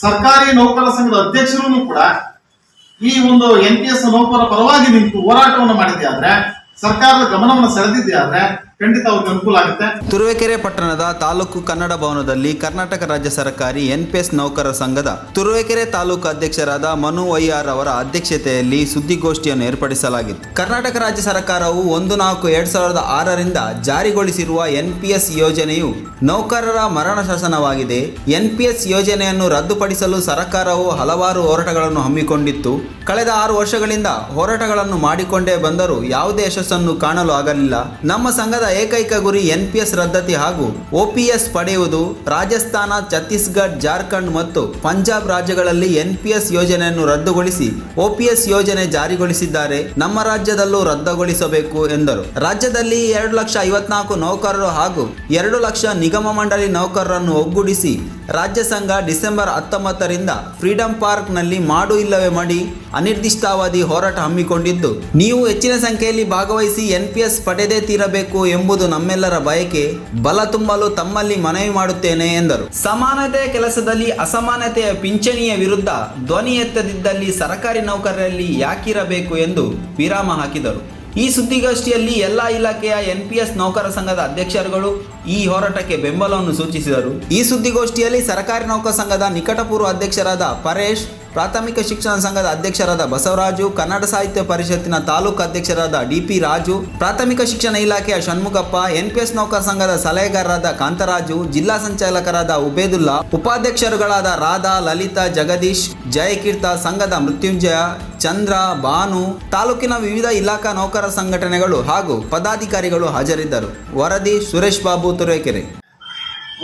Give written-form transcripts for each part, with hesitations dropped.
ಸರ್ಕಾರಿ ನೌಕರರ ಸಂಘದ ಅಧ್ಯಕ್ಷರು ಕೂಡ ಈ ಒಂದು NPS ನೌಕರರ ಪರವಾಗಿ ನಿಂತು ಹೋರಾಟವನ್ನು ಮಾಡಿದ್ದೆ ಆದ್ರೆ, ಸರ್ಕಾರದ ಗಮನವನ್ನು ಸೆಳೆದಿದ್ದೆ ಆದ್ರೆ ಖಂಡಿತ ಅವ್ರಿಗೆ ಅನುಕೂಲ ಆಗುತ್ತೆ. ತುರುವೇಕೆರೆ ಪಟ್ಟಣದ ತಾಲೂಕು ಕನ್ನಡ ಭವನದಲ್ಲಿ ಕರ್ನಾಟಕ ರಾಜ್ಯ ಸರ್ಕಾರಿ NPS ನೌಕರರ ಸಂಘದ ತುರುವೇಕೆರೆ ತಾಲೂಕು ಅಧ್ಯಕ್ಷರಾದ ಮನು ವೈಆರ್ ಅವರ ಅಧ್ಯಕ್ಷತೆಯಲ್ಲಿ ಸುದ್ದಿಗೋಷ್ಠಿಯನ್ನು ಏರ್ಪಡಿಸಲಾಗಿತ್ತು. ಕರ್ನಾಟಕ ರಾಜ್ಯ ಸರ್ಕಾರವು 1/4/2006ರಿಂದ ಜಾರಿಗೊಳಿಸಿರುವ NPS ಯೋಜನೆಯು ನೌಕರರ ಮರಣ ಶಾಸನವಾಗಿದೆ. NPS ಯೋಜನೆಯನ್ನು ರದ್ದುಪಡಿಸಲು ಸರ್ಕಾರವು ಹಲವಾರು ಹೋರಾಟಗಳನ್ನು ಹಮ್ಮಿಕೊಂಡಿತ್ತು. ಕಳೆದ 6 ವರ್ಷಗಳಿಂದ ಹೋರಾಟಗಳನ್ನು ಮಾಡಿಕೊಂಡೇ ಬಂದರೂ ಯಾವುದೇ ಯಶಸ್ಸನ್ನು ಕಾಣಲು ಆಗಲಿಲ್ಲ. ನಮ್ಮ ಸಂಘದ ಏಕೈಕ ಗುರಿ NPS ರದ್ದತಿ ಹಾಗೂ OPS ಪಡೆಯುವುದು. ರಾಜಸ್ಥಾನ, ಛತ್ತೀಸ್ಗಢ, ಜಾರ್ಖಂಡ್ ಮತ್ತು ಪಂಜಾಬ್ ರಾಜ್ಯಗಳಲ್ಲಿ NPS ಯೋಜನೆಯನ್ನು ರದ್ದುಗೊಳಿಸಿ OPS ಯೋಜನೆ ಜಾರಿಗೊಳಿಸಿದ್ದಾರೆ. ನಮ್ಮ ರಾಜ್ಯದಲ್ಲೂ ರದ್ದುಗೊಳಿಸಬೇಕು ಎಂದರು. ರಾಜ್ಯದಲ್ಲಿ 2,54,000 ನೌಕರರು ಹಾಗೂ 2 ಲಕ್ಷ ನಿಗಮ ಮಂಡಳಿ ನೌಕರರನ್ನು ಒಗ್ಗೂಡಿಸಿ ರಾಜ್ಯ ಸಂಘ ಡಿಸೆಂಬರ್ 19ರಿಂದ ಫ್ರೀಡಂ ಪಾರ್ಕ್ ನಲ್ಲಿ ಮಾಡು ಇಲ್ಲವೇ ಮಡಿ ಅನಿರ್ದಿಷ್ಟಾವಧಿ ಹೋರಾಟ ಹಮ್ಮಿಕೊಂಡಿದ್ದು, ನೀವು ಹೆಚ್ಚಿನ ಸಂಖ್ಯೆಯಲ್ಲಿ ಭಾಗವಹಿಸಿ NPS ಪಡೆದೇ ತೀರಬೇಕು ಎಂಬುದು ನಮ್ಮೆಲ್ಲರ ಬಯಕೆ. ಬಲ ತುಂಬಲು ತಮ್ಮಲ್ಲಿ ಮನವಿ ಮಾಡುತ್ತೇನೆ ಎಂದರು. ಸಮಾನತೆಯ ಕೆಲಸದಲ್ಲಿ ಅಸಮಾನತೆಯ ಪಿಂಚಣಿಯ ವಿರುದ್ಧ ಧ್ವನಿ ಎತ್ತದಿದ್ದಲ್ಲಿ ಸರ್ಕಾರಿ ನೌಕರರಲ್ಲಿ ಯಾಕಿರಬೇಕು ಎಂದು ವಿರಾಮ ಹಾಕಿದರು. ಈ ಸುದ್ದಿಗೋಷ್ಠಿಯಲ್ಲಿ ಎಲ್ಲ ಇಲಾಖೆಯ NPS ನೌಕರ ಸಂಘದ ಅಧ್ಯಕ್ಷರುಗಳು ಈ ಹೋರಾಟಕ್ಕೆ ಬೆಂಬಲವನ್ನು ಸೂಚಿಸಿದರು. ಈ ಸುದ್ದಿಗೋಷ್ಠಿಯಲ್ಲಿ ಸರ್ಕಾರಿ ನೌಕರ ಸಂಘದ ನಿಕಟಪೂರ್ವ ಅಧ್ಯಕ್ಷರಾದ ಪರೇಶ್, ಪ್ರಾಥಮಿಕ ಶಿಕ್ಷಣ ಸಂಘದ ಅಧ್ಯಕ್ಷರಾದ ಬಸವರಾಜು, ಕನ್ನಡ ಸಾಹಿತ್ಯ ಪರಿಷತ್ತಿನ ತಾಲೂಕು ಅಧ್ಯಕ್ಷರಾದ DP ರಾಜು, ಪ್ರಾಥಮಿಕ ಶಿಕ್ಷಣ ಇಲಾಖೆಯ ಷಣ್ಮುಖಪ್ಪ, NPS ನೌಕರ ಸಂಘದ ಸಲಹೆಗಾರರಾದ ಕಾಂತರಾಜು, ಜಿಲ್ಲಾ ಸಂಚಾಲಕರಾದ ಉಬೇದುಲ್ಲಾ, ಉಪಾಧ್ಯಕ್ಷರುಗಳಾದ ರಾಧಾ, ಲಲಿತಾ, ಜಗದೀಶ್, ಜಯಕೀರ್ತ, ಸಂಘದ ಮೃತ್ಯುಂಜಯ, ಚಂದ್ರ, ಭಾನು, ತಾಲೂಕಿನ ವಿವಿಧ ಇಲಾಖಾ ನೌಕರ ಸಂಘಟನೆಗಳು ಹಾಗೂ ಪದಾಧಿಕಾರಿಗಳು ಹಾಜರಿದ್ದರು. ವರದಿ ಸುರೇಶ್ ಬಾಬು, ತುರುವೇಕೆರೆ.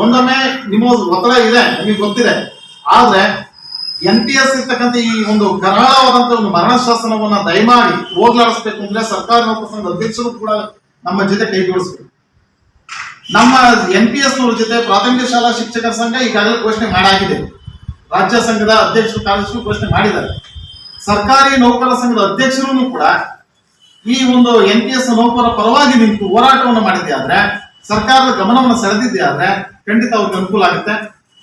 ಒಂದೊಮ್ಮೆ ನಿಮ್ಮ ಒತ್ತಡ ಇದೆ, ನಿಮಗೆ ಗೊತ್ತಿದೆ. ಆದ್ರೆ NPS ಇರ್ತಕ್ಕಂಥ ಈ ಒಂದು ಕರಾಳವಾದಂತ ಒಂದು ಮರಣ ಶಾಸನವನ್ನ ದಯಮಾಡಿ ಹೋಗ್ಲಾಡಿಸ್ಬೇಕು ಅಂದ್ರೆ ಸರ್ಕಾರ ನೌಕರ ಸಂಘದ ಅಧ್ಯಕ್ಷರು ಕೂಡ ನಮ್ಮ ಜೊತೆ ಕೈ ಜೋಡಿಸ್ಬೇಕು. ನಮ್ಮ NPS ನವರ ಜೊತೆ ಪ್ರಾಥಮಿಕ ಶಾಲಾ ಶಿಕ್ಷಕರ ಸಂಘ ಈಗಾಗಲೇ ಘೋಷಣೆ ಮಾಡಾಗಿದೆ. ರಾಜ್ಯ ಸಂಘದ ಅಧ್ಯಕ್ಷರು, ಕಾರ್ಯದರ್ಶಿಗಳು ಘೋಷಣೆ ಮಾಡಿದ್ದಾರೆ. ಸರ್ಕಾರಿ ನೌಕರರ ಸಂಘದ ಅಧ್ಯಕ್ಷರು ಕೂಡ ಈ ಒಂದು NPS ನೌಕರರ ಪರವಾಗಿ ನಿಂತು ಹೋರಾಟವನ್ನು ಮಾಡಿದ್ದೆ ಆದ್ರೆ, ಸರ್ಕಾರದ ಗಮನವನ್ನು ಸೆಳೆದಿದ್ದೆ ಆದ್ರೆ ಖಂಡಿತ ಅವ್ರಿಗೆ ಅನುಕೂಲ ಆಗುತ್ತೆ.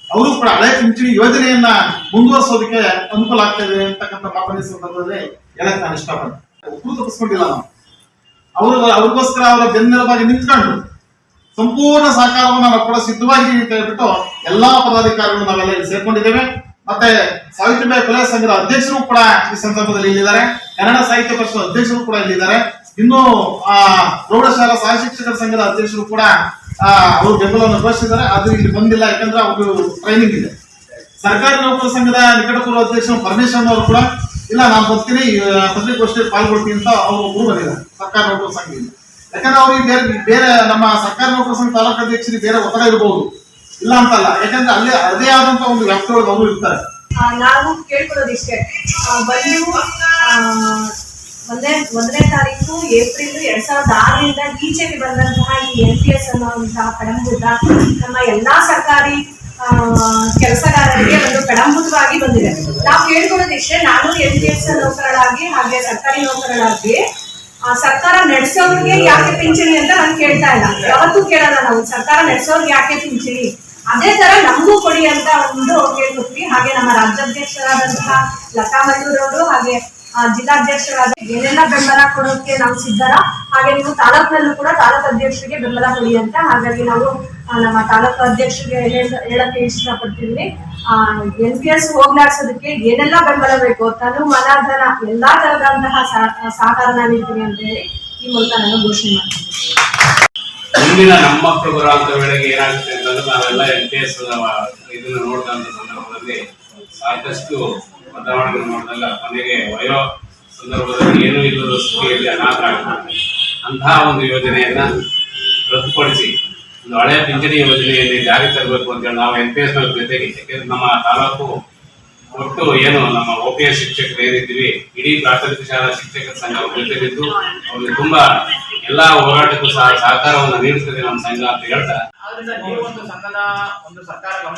ಅವರು ಕೂಡ ಹಳೆ ಪಿಂಚಣಿ ಯೋಜನೆಯನ್ನ ಮುಂದುವರಿಸೋದಕ್ಕೆ ಅನುಕೂಲ ಆಗ್ತದೆ ಅಂತಕ್ಕಂಥ ಮಾತನ್ನ ಸಂದರ್ಭದಲ್ಲಿ ಹೇಳಕ್ ನಾನು ಇಷ್ಟಪಡ್ತೇನೆ. ಒಬ್ಬರು ತಪ್ಪಿಸ್ಕೊಂಡಿಲ್ಲ ನಾವು. ಅವ್ರಿಗೋಸ್ಕರ ಅವರ ಬೆನ್ನೆಲುಬಾಗಿ ನಿಂತ್ಕೊಂಡು ಸಂಪೂರ್ಣ ಸಹಕಾರವನ್ನು ನಾವು ಕೂಡ ಸಿದ್ಧವಾಗಿ ಅಂತ ಹೇಳ್ಬಿಟ್ಟು ಎಲ್ಲಾ ಪದಾಧಿಕಾರಿಗಳು ನಾವೆಲ್ಲ ಇಲ್ಲಿ ಸೇರ್ಕೊಂಡಿದ್ದೇವೆ. ಮತ್ತೆ ಸಾವಿತ್ರಿಬಾಯಿ ಫುಲೆ ಸಂಘದ ಅಧ್ಯಕ್ಷರು ಕೂಡ ಈ ಸಂದರ್ಭದಲ್ಲಿ ಇಲ್ಲಿದ್ದಾರೆ. ಕನ್ನಡ ಸಾಹಿತ್ಯ ಪರಿಷತ್ ಅಧ್ಯಕ್ಷರು ಕೂಡ ಇಲ್ಲಿದ್ದಾರೆ. ಇನ್ನು ಪ್ರೌಢಶಾಲಾ ಸಹ ಶಿಕ್ಷಕರ ಸಂಘದ ಅಧ್ಯಕ್ಷರು ಕೂಡ ಅವರು ಬೆಂಬಲವನ್ನು ಘೋಷಿಸಿದ್ದಾರೆ. ಆದ್ರೆ ಇಲ್ಲಿ ಬಂದಿಲ್ಲ, ಯಾಕಂದ್ರೆ ಅವರು ಟ್ರೈನಿಂಗ್ ಇದೆ. ಸರ್ಕಾರಿ ನೌಕರ ಸಂಘದ ನಿಕಟಪೂರ್ವ ಅಧ್ಯಕ್ಷರು ಪರಮೇಶ್ವರ್ ಅವರು ಕೂಡ ಇಲ್ಲ, ನಾನು ಬರ್ತೀನಿ, ಪತ್ರಿಕಾಗೋಷ್ಠಿಯಲ್ಲಿ ಪಾಲ್ಗೊಳ್ತೀನಿ ಅಂತ ಅವರು ಒಬ್ಬರು ಬಂದಿದ್ದಾರೆ ಸರ್ಕಾರಿ ನೌಕರ ಸಂಘದಿಂದ. ಯಾಕಂದ್ರೆ ಅವ್ರಿಗೆ ಬೇರೆ ನಮ್ಮ ಸರ್ಕಾರಿ ನೌಕರ ಸಂಘ ತಾಲೂಕು ಅಧ್ಯಕ್ಷರಿಗೆ ಬೇರೆ ಒತ್ತಡ ಇರಬಹುದು, ಇಲ್ಲ ಅಂತಲ್ಲ. ಯಾಕಂದ್ರೆ ಅಲ್ಲಿ ಅದೇ ಆದಂತ ಒಂದು ವ್ಯಾಪ್ತಿಯೊಳಗೆ ಅವರು ಇರ್ತಾರೆ. ನಾವು ಕೇಳ್ಕೊಳ್ಳೋದಿಷ್ಟೇ, ಒಂದನೇ ತಾರೀಕು ಏಪ್ರಿಲ್ 2006ರಿಂದ ಈಚೆಗೆ ಬಂದಂತಹ ಈ NPS ಅನ್ನುವಂತಹ ಕಡಂಬೂತ ನಮ್ಮ ಎಲ್ಲಾ ಸರ್ಕಾರಿ ಕೆಲಸಗಾರರಿಗೆ ಒಂದು ಕಡಂಬೂತವಾಗಿ ಬಂದಿದೆ. ನಾವು ಕೇಳ್ಕೊಳ್ಳೋದಿಷ್ಟೇ, ನಾನು NPS ನೌಕರಳಾಗಿ ಹಾಗೆ ಸರ್ಕಾರಿ ನೌಕರಳಾಗಿ ಸರ್ಕಾರ ನಡೆಸೋರಿಗೆ ಯಾಕೆ ಪಿಂಚಣಿ ಅಂತ ನಾನು ಕೇಳ್ತಾ ಇಲ್ಲ. ಯಾವತ್ತೂ ಕೇಳಲ್ಲ ನಾವು, ಸರ್ಕಾರ ನಡೆಸೋರ್ಗೆ ಯಾಕೆ ಪಿಂಚಣಿ, ಅದೇ ತರ ನಮಗೂ ಕೊಡಿ ಅಂತ ಒಂದು ಕೇಳ್ಕೊತೀವಿ. ಹಾಗೆ ನಮ್ಮ ರಾಜ್ಯಾಧ್ಯಕ್ಷರಾದಂತಹ ಲತಾ ಮಲ್ಲೂರವರು ಹಾಗೆ ಜಿಲ್ಲಾಧ್ಯಕ್ಷರಾದ ಏನೆಲ್ಲ ಬೆಂಬಲ ಕೊಡೋಕೆ ನಾವು ಸಿದ್ಧರ, ಹಾಗೆ ನೀವು ತಾಲೂಕಿನಲ್ಲೂ ಕೂಡ ತಾಲೂಕು ಅಧ್ಯಕ್ಷರಿಗೆ ಬೆಂಬಲ ಕೊಡಿ ಅಂತ. ಹಾಗಾಗಿ ನಾವು ನಮ್ಮ ತಾಲೂಕು ಅಧ್ಯಕ್ಷರಿಗೆ ಹೇಳಕ್ಕೆ ಇಷ್ಟಪಡ್ತಿದ್ವಿ. NPS ಹೋಗ್ಲಾಡ್ಸೋದಕ್ಕೆ ಏನೆಲ್ಲ ಬೆಂಬಲ ಬೇಕು, ತನು ಮನ ಧನ ಎಲ್ಲಾ ತರದಂತಹ ಸಹಕಾರ ನೀಡ್ತೀನಿ ಅಂತ ಹೇಳಿ ಈ ಮೂಲಕ ನಾನು ಘೋಷಣೆ ಮಾಡ್ತೀನಿ. ಮುಂದಿನ ನಮ್ಮ ಮಕ್ಕಳು ಬರುವಂತ ವೇಳೆಗೆ ಏನಾಗುತ್ತೆ ಅಂತಂದ್ರೆ, ನಾವೆಲ್ಲ NPS ಇದನ್ನ ನೋಡಿದಂತ ಸಂದರ್ಭದಲ್ಲಿ ಸಾಕಷ್ಟು ಬದಲಾವಣೆಗಳು ನೋಡಿದಾಗ ಕೊನೆಗೆ ವಯೋ ಸಂದರ್ಭದಲ್ಲಿ ಏನೂ ಇಲ್ಲದ ಸ್ಥಿತಿಯಲ್ಲಿ ಅನಾಥ ಆಗ್ತದೆ. ಅಂತಹ ಒಂದು ಯೋಜನೆಯನ್ನ ರದ್ದುಪಡಿಸಿ ಒಂದು ಹಳೆಯ ಪಿಂಚಣಿ ಯೋಜನೆಯಲ್ಲಿ ಜಾರಿ ತರಬೇಕು ಅಂತೇಳಿ ನಾವು NPS ಜೊತೆಗೆ, ಯಾಕೆಂದ್ರೆ ನಮ್ಮ ತಾಲೂಕು ಒಟ್ಟು ಏನು ನಮ್ಮ OPS ಶಿಕ್ಷಕರು ಏನಿದ್ದೀವಿ, ಇಡೀ ಪ್ರಾಥಮಿಕ ಶಾಲಾ ಶಿಕ್ಷಕರ ಸಂಘ ಜೊತೆಗಿದ್ದು ಅವ್ರಿಗೆ ತುಂಬಾ ಎಲ್ಲಾ ಹೋರಾಟಕ್ಕೂ ಸಹಕಾರವನ್ನು ನೀಡುತ್ತದೆ ನಮ್ಮ ಸಂಘ ಅಂತ ಹೇಳ್ತಾ, ಆದ್ರಿಂದ ನೀವು ಒಂದು ಸಂಘದ ಒಂದು ಸರ್ಕಾರ ಗಮನ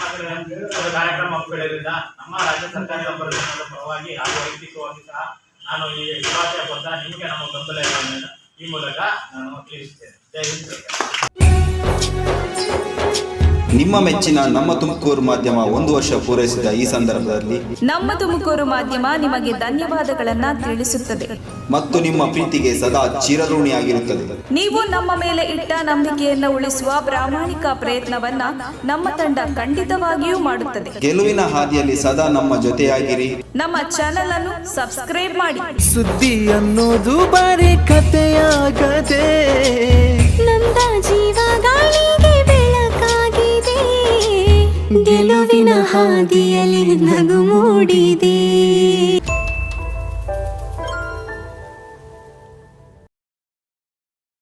ಕಾರ್ಯಕ್ರಮ ಹಮ್ಮಿಕೊಳ್ಳೋದ್ರಿಂದ ನಮ್ಮ ರಾಜ್ಯ ಸರ್ಕಾರಿ ನೌಕರರ ಸಂಘದ ಪರವಾಗಿ ಹಾಗೂ ವೈಯಕ್ತಿಕವಾಗಿ ಸಹ ನಾನು ಈ ಇಲಾಖೆಯ ಬದ್ಧ ನಿಮಗೆ ನಮ್ಮ ಬೆಂಬಲ ಇರುವುದನ್ನು ಈ ಮೂಲಕ ನಾನು ತಿಳಿಸುತ್ತೇನೆ. ಜೈ ಹಿಂದ್. ನಿಮ್ಮ ಮೆಚ್ಚಿನ ನಮ್ಮ ತುಮಕೂರು ಮಾಧ್ಯಮ 1 ವರ್ಷ ಪೂರೈಸಿದ ಈ ಸಂದರ್ಭದಲ್ಲಿ ನಮ್ಮ ತುಮಕೂರು ಮಾಧ್ಯಮ ನಿಮಗೆ ಧನ್ಯವಾದಗಳನ್ನ ತಿಳಿಸುತ್ತದೆ ಮತ್ತು ನಿಮ್ಮ ಪ್ರೀತಿಗೆ ಸದಾ ಚಿರಋಣಿಯಾಗಿರುತ್ತದೆ. ನೀವು ನಮ್ಮ ಮೇಲೆ ಇಟ್ಟ ನಂಬಿಕೆಯನ್ನು ಉಳಿಸುವ ಪ್ರಾಮಾಣಿಕ ಪ್ರಯತ್ನವನ್ನ ನಮ್ಮ ತಂಡ ಖಂಡಿತವಾಗಿಯೂ ಮಾಡುತ್ತದೆ. ಗೆಲುವಿನ ಹಾದಿಯಲ್ಲಿ ಸದಾ ನಮ್ಮ ಜೊತೆಯಾಗಿರಿ. ನಮ್ಮ ಚಾನೆಲ್ ಅನ್ನು ಸಬ್ಸ್ಕ್ರೈಬ್ ಮಾಡಿ. ಸುದ್ದಿ ಅನ್ನೋದು ಬರೀ ಕಥೆಯಾಗದೆ ನೊಂದ ಜೀವ ಗಾಳಿಗೆ ಬೆಳಕಾಗಿದೆ, ಗೆಲುವಿನ ಹಾದಿಯಲ್ಲಿ ನಗು ಮೂಡಿದೆ.